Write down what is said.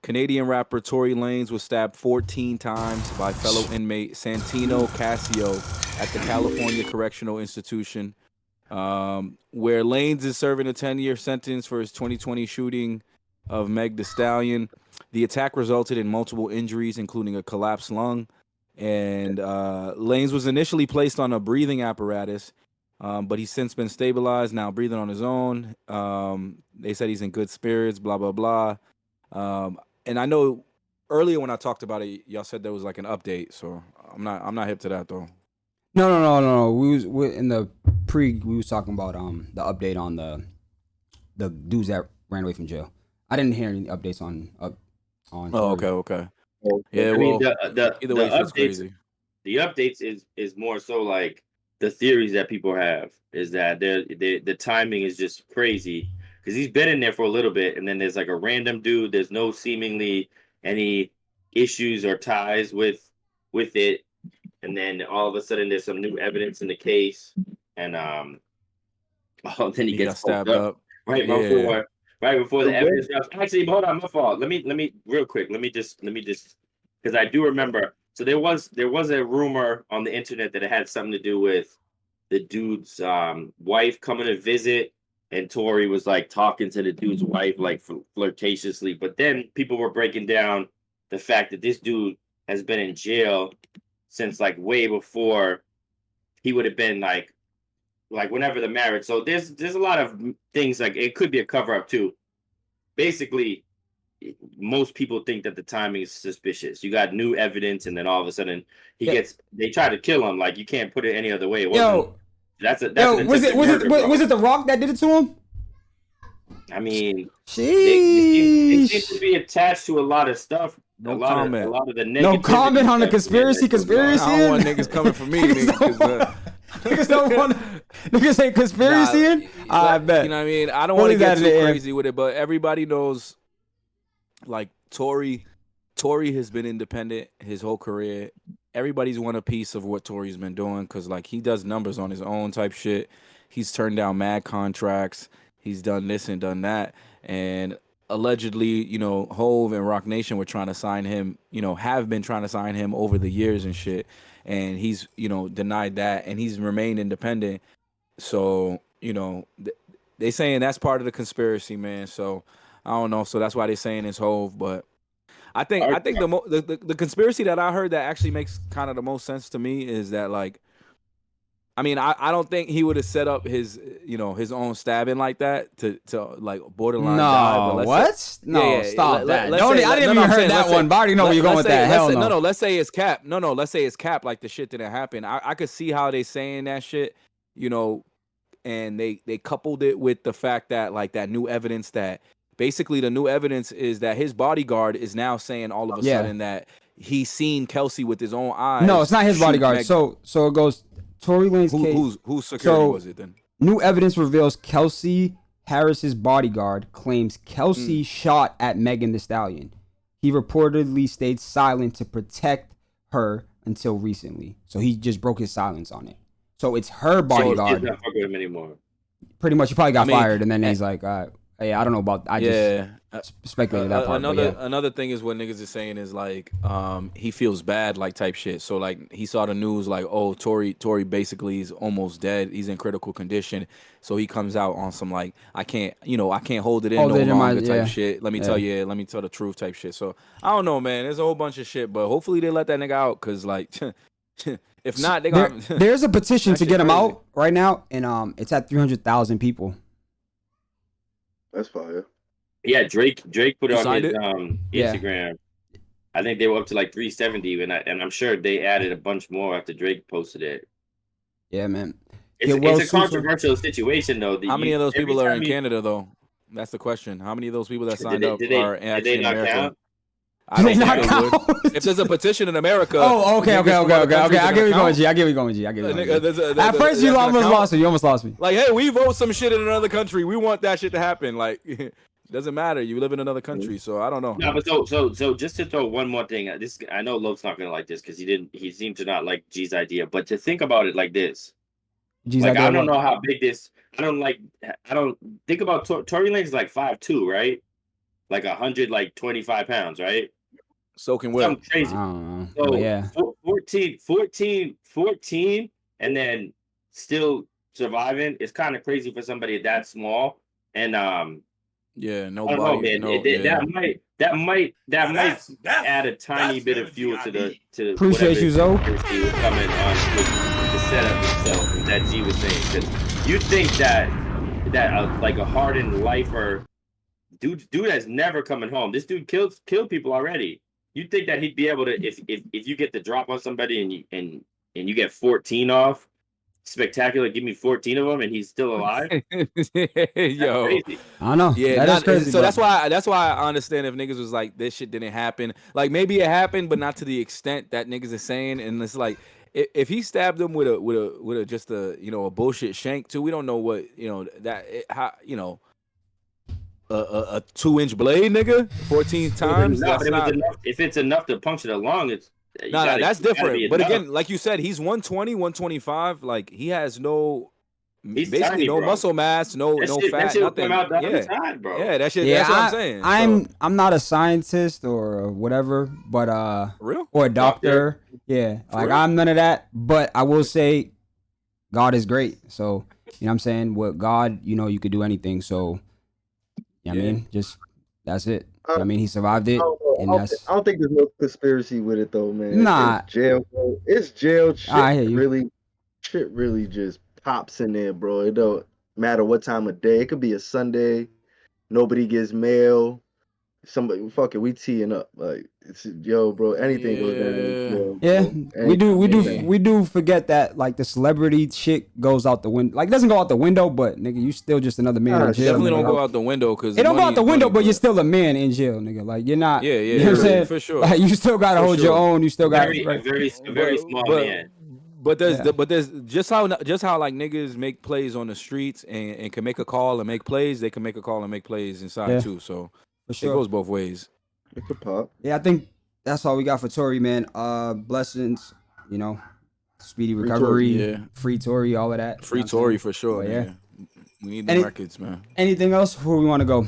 Canadian rapper Tory Lanez was stabbed 14 times by fellow inmate Santino Casio at the California Correctional Institution, where Lanez is serving a 10-year sentence for his 2020 shooting of Meg Thee Stallion. The attack resulted in multiple injuries, including a collapsed lung. And Lanez was initially placed on a breathing apparatus, but he's since been stabilized, now breathing on his own. They said he's in good spirits, blah, blah, blah. And I know earlier when I talked about it, y'all said there was like an update, so I'm not hip to that though. No. We in the we was talking about the update on the dudes that ran away from jail. I didn't hear any updates on. Oh, okay. Yeah, I mean, the either way, it's updates, crazy. The updates is more so like the theories that people have is that the timing is just crazy because he's been in there for a little bit, and then there's like a random dude. There's no seemingly any issues or ties with it, and then all of a sudden there's some new evidence in the case, and then he gets stabbed up right before the evidence drops. Actually, hold on, my fault. Let me real quick. Let me just because I do remember. So there was a rumor on the internet that it had something to do with the dude's wife coming to visit, and Tory was like talking to the dude's wife like flirtatiously. But then people were breaking down the fact that this dude has been in jail since like way before he would have been like whenever the marriage. So there's a lot of things like it could be a cover up too. Basically, most people think that the timing is suspicious. You got new evidence, and then all of a sudden they try to kill him. Like you can't put it any other way. Was it The Rock that did it to him? I mean, they seem to be attached to a lot of stuff. A lot of the negativity. No comment on the conspiracy. I don't want niggas coming for me. Niggas don't want. Niggas say conspiracy. I bet. You know what I mean? I don't want to get too crazy with it, but everybody knows. Like Tory has been independent his whole career. Everybody's won a piece of what Tory's been doing because like he does numbers on his own type shit. He's turned down mad contracts. He's done this and done that. And allegedly, Hove and Rock Nation were trying to sign him, have been trying to sign him over the years and shit. And he's, denied that and he's remained independent. So, they saying that's part of the conspiracy, man. So I don't know. So that's why they're saying it's Hove. But I think the conspiracy that I heard that actually makes kind of the most sense to me is that like, I mean, I don't think he would have set up his own stabbing like that to like borderline die. But what? Stop that. I didn't even heard that one. But I already know where you're going with that. Hell no. No, let's say it's cap. No, let's say it's cap. Like the shit didn't happen. I could see how they saying that shit, and they coupled it with the fact that like that new evidence that basically the new evidence is that his bodyguard is now saying all of a sudden that he's seen Kelsey with his own eyes. No, it's not his bodyguard. So it goes. Tory Lanez case. Whose security was it then? New evidence reveals Kelsey Harris's bodyguard claims Kelsey shot at Megan Thee Stallion. He reportedly stayed silent to protect her until recently. So he just broke his silence on it. So it's her bodyguard. So he's not fucking with him anymore. Pretty much, he probably got fired, and then he's like, hey, I don't know about. I just speculated that part. Another thing is what niggas is saying is like, he feels bad, like type shit. So like he saw the news like, oh, Tory basically is almost dead. He's in critical condition. So he comes out on some like, I can't hold it in no longer type shit. Let me tell the truth type shit. So I don't know, man. There's a whole bunch of shit, but hopefully they let that nigga out because like, if not, they got. There's a petition to get him out right now, and it's at 300,000 people. That's fire. Yeah, Drake put it on his Instagram. I think they were up to like 370, and I'm sure they added a bunch more after Drake posted it. Yeah, man. It's a controversial situation, though. How many of those people are in Canada, though? That's the question. How many of those people that signed up are actually in America? Count? I don't think they would. If there's a petition in America. Oh, okay. I get where you're going, G. At first, you almost lost me. Like, hey, we vote some shit in another country. We want that shit to happen. Like, doesn't matter. You live in another country, so I don't know. No, but so just to throw one more thing. I know Loke's not gonna like this because he seemed to not like G's idea. But to think about it like this, I don't know how big this. I don't think about Tory Lanez is like 5'2", right? like 125 pounds, right? Soaking wet. Something crazy. I don't know. So But yeah. 14, and then still surviving is kind of crazy for somebody that small. And Yeah, I no don't know, body. man. No, That might add a tiny bit of fuel to Appreciate whatever you, Zoe. conspiracy was coming on with the setup itself that G was saying. Because you think that like a hardened lifer, dude that's never coming home. This dude killed people already. You think that he'd be able to if you get the drop on somebody and you get 14 off, spectacular, give me 14 of them and he's still alive? That's Yo, crazy. I don't know. yeah, That is crazy. so but that's why I understand if niggas was like this shit didn't happen. Like maybe it happened, but not to the extent that niggas are saying. And it's like if he stabbed him with a just a a bullshit shank too, we don't know what how a 2-inch blade, nigga, 14 times. No, but if it's enough to puncture the lung, it's that's different. But enough. again, like you said, he's 120, 125. Like he has He's basically tiny, no bro. muscle mass, no That fat, shit will nothing. come out the other side, bro. Yeah, that shit. yeah, That's what I'm saying. I'm not a scientist or whatever, but real or a doctor. Yeah, like I'm none of that. But I will say, God is great. So you know what I'm saying. With God, you could do anything. So I mean, just that's it. I mean, he survived it, and I don't think there's no conspiracy with it though, man. Nah. It's jail. Bro. It's jail shit. I hear you. Shit really just pops in there, bro. It don't matter what time of day. It could be a Sunday. Nobody gets mail. Somebody, fuck it, we teeing up. Like, bro, anything goes down in jail. Yeah, Bro. we do forget that like the celebrity shit goes out the window. Like, it doesn't go out the window, but nigga, you still just another man in jail. Definitely nigga. don't go out the window because it don't go out the window, but you're still a man in jail, nigga. Like, you're not. Yeah, You know what I'm saying? for sure. Like, you still gotta hold your own. You still got very small man. But there's just how like niggas make plays on the streets and can make a call and make plays. They can make a call and make plays inside too. So for sure. It goes both ways. It could pop. Yeah, I think that's all we got for Tory, man. Blessings, speedy recovery, free Tory, all of that. Free Tory for sure. Yeah, we need the records, man. Anything else before we want to go?